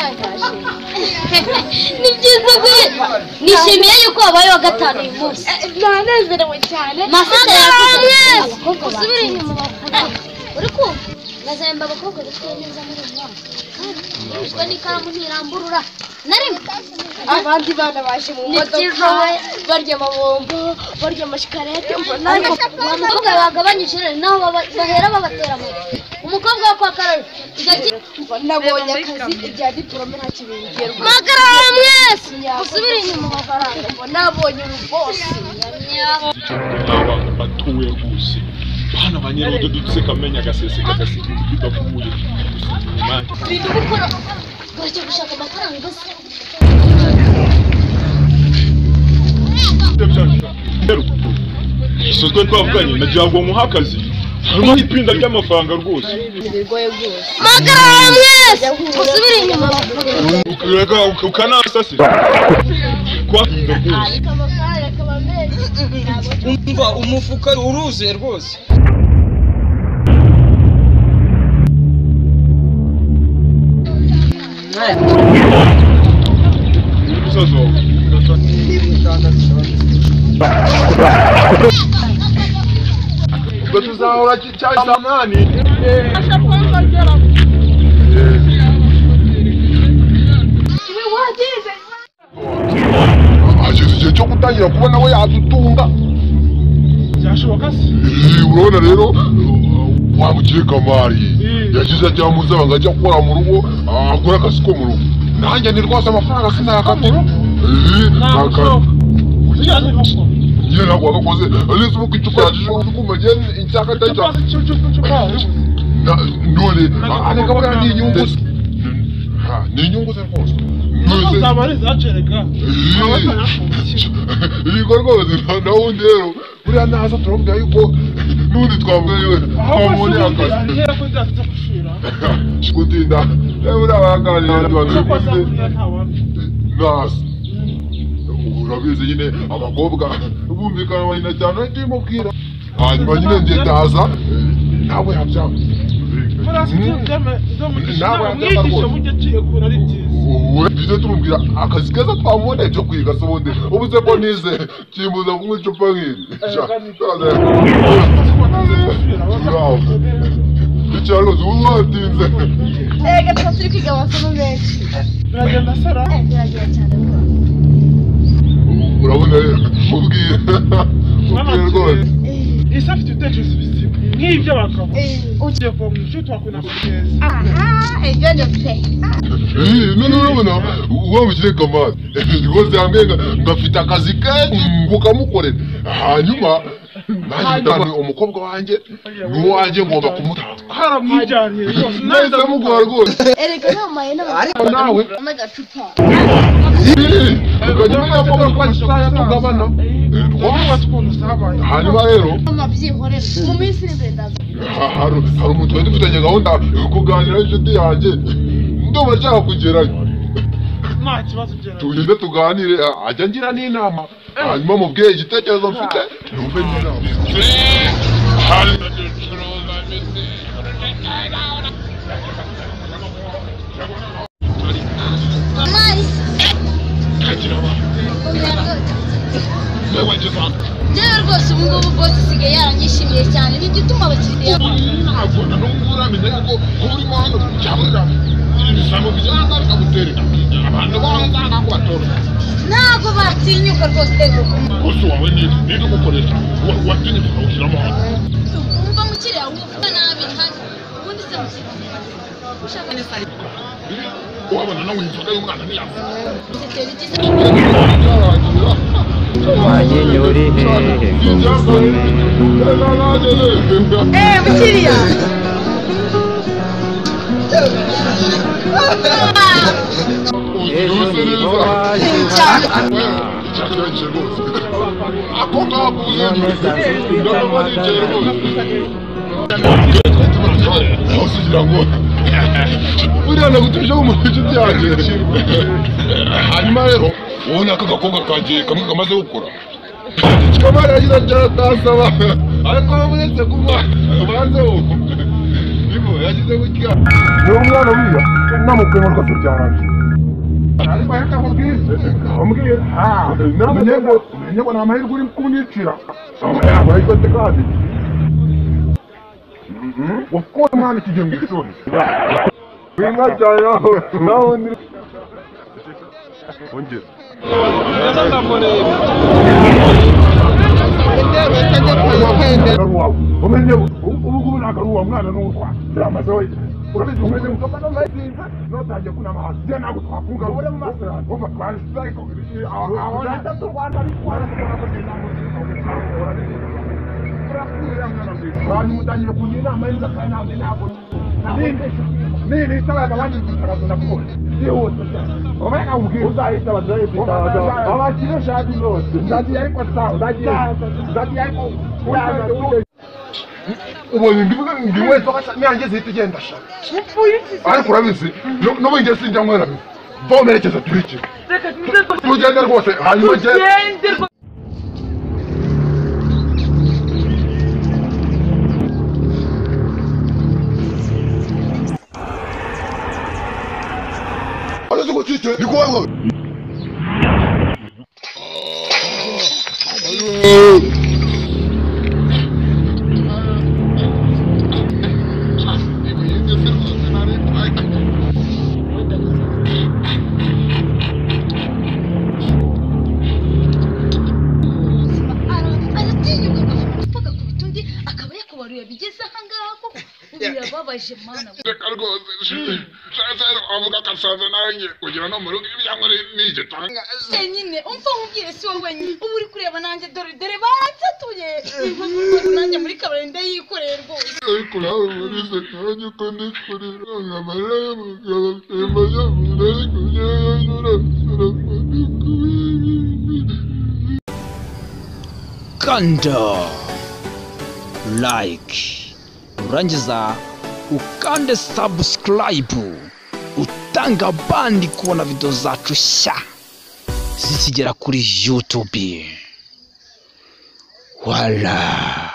watangaje ni byiza gwe nishimiye yuko wabaye wa gatanu uyu munsi nanezerewe cyane masita yakuze abakobwa usubire inyuma bakora uri kumva nazemba abakobwa bitwaye neza muri uyu mwaka kandi n'ikaramu ntiramburura narimwe abandi bana baje mu modoka barya amabombo barya amashikarete umukobwa bagabanyije naho bahera babatera mu umukobwa wo kwa Karoli nabonye akazi ibya diplome nta kibingerwa magarara mwese usubire inyuma mafaranga nabonye urubosi batuwe gusa bana banyerodo dutse kamenya gaseseka gasikiti bidakuye bintu gukora bajya gushaka amafaranga gusa isozwe twavuganye nagira ngo muhakazi harimo ipinda ry'amafaranga rwose magarara mwese usubire inyuma ukanasasira kwahinda rwose umva umufuka uruzuye rwose umusaza wawe ubwo tuzahora cyangwa nani ageze igihe cyo gutangira kubona we yadutunga byashoboka se urabona rero wamugire kamari yagize ati amuzaba ngo ajya gukora mu rugo akora akazi ko mu rugo nanjye ni rwose amafaranga sinayakatira njye ntabwo wagakoze alize ubu icupa yajije urukundo njye inshaka ndajya none areka buriya ni inyungu se ni inyungu se rwose yego rwose nawe undi rero buriya naza turabwira yuko n'ubundi twavuga yewe twamuboneye akazi gutinda buriya baraganira abantu nasi urabizi nyine abakobwa bumvikana banyina cyane ahita ubimubwira hanyuma nyine njye ndaza nawe yabyanga wowe bize tumubwira akazi keza twamuboneye cyo kwiga se ubundi ubuze ko nize kimbuza kunywa icupa nk'iri icyaro ubu watinze ega tuba turi kwiga amasomo menshi biragenda sara biragenda cyane rwose urabona rero mubwiye rwose isi afite ibitekerezo bizima nk'ibyo abagabo ugiye kuva mu ishuri twakubona ku neza aha ibyo ni pe none urabona wamukire kamari rwose hamwe ngafite akazi ke ngukamukorera hanyuma nanjye ndabona umukobwa wanjye n'uwanjye ngomba kumutanga haramwijyaniye rwose neza muguha rwose erega namaye ariko nawe n'agacupa ukajya umenya ko bakwagisaya tugabana hanyuma rero amabyihorera mu minsi iri imbere ndaza hari umuntu twari dufitanye gahunda yo kuganira n'inshuti yanjye ndumva nshaka kugerayo nta kibazo ugerayo tugende tuganire ajya ngira n'inama hanyuma mubwiye igitekerezo mfite numve n'inama njyewe rwose ubu ngubu bose usigaye yaranyishimiye cyane ni igituma abakiriya ntabwo na n'ubu uramenya yuko urimo hano cyangwa ibisambo bijyana bikaguterera abantu baza ntabwo batora ntabwo batinyuka rwose gusa wawe niba umukoresha watinyuka ukawushyiramo hano umva mukiriya wumva nabi kandi ubundi se mukiriya ushaka neza wabona nawe inzoga y'umwana ntiyaza usetera igize wanyenyuri hehe mukiriya ako ngako usugira ngo buriya nagutuje mu inshuti yanjye hanyuma rero wowe n'aka gakobwa kanjye kamwe kamaze gukura kamara yagize cyaratasaba ariko uretse kuba ubanze wowe yagize gutya ni umwana wiya namukwe mu rwose byarangiye ariko yakakubwize umbwiye namenye ngo ni amahirwe uri kunicira amahirwe ate kandi wakora mwana ikigihe mu ishuri winga cyane naho ndi ongera umenye ubu nagaruwa mwana n'urwa yamaze urabizi umenye mukabana mayizinza notangiye kuna amazi je nago twafunga uri mu masera uva twari ariko abona tato Rwanda bikwara abantu mutangiye kugira inama y'inza kandi ntabwo nini saba abandi bitaraza ko yihuta omeka ubwira uzahita bazahita abakire shadi rose ndati ariko ndati ariko ubonye ndiwe sokasa nyange zitugenda sha ariko urabizi no bingeze sinjya nkwera bizi bomerekeza turiki tugende rwose hanyuma je Allez, tu es quoi? Babaje mana Cargo avuga kasaza nanjye kugira no mu rugo ibyangombwa nije tanga nyine umva nkubwire si wowe nyine ubu uri kureba nanjye dore bansatuye nanjye muri kabarende yikoreye rwose ariko nawe urize nanjye ko ndikorera nkamara mugabemaya muri kunyura kanda like urangiza ukande subscribe utanga bandi kubona video zacu sha zikigera kuri YouTube. Voila.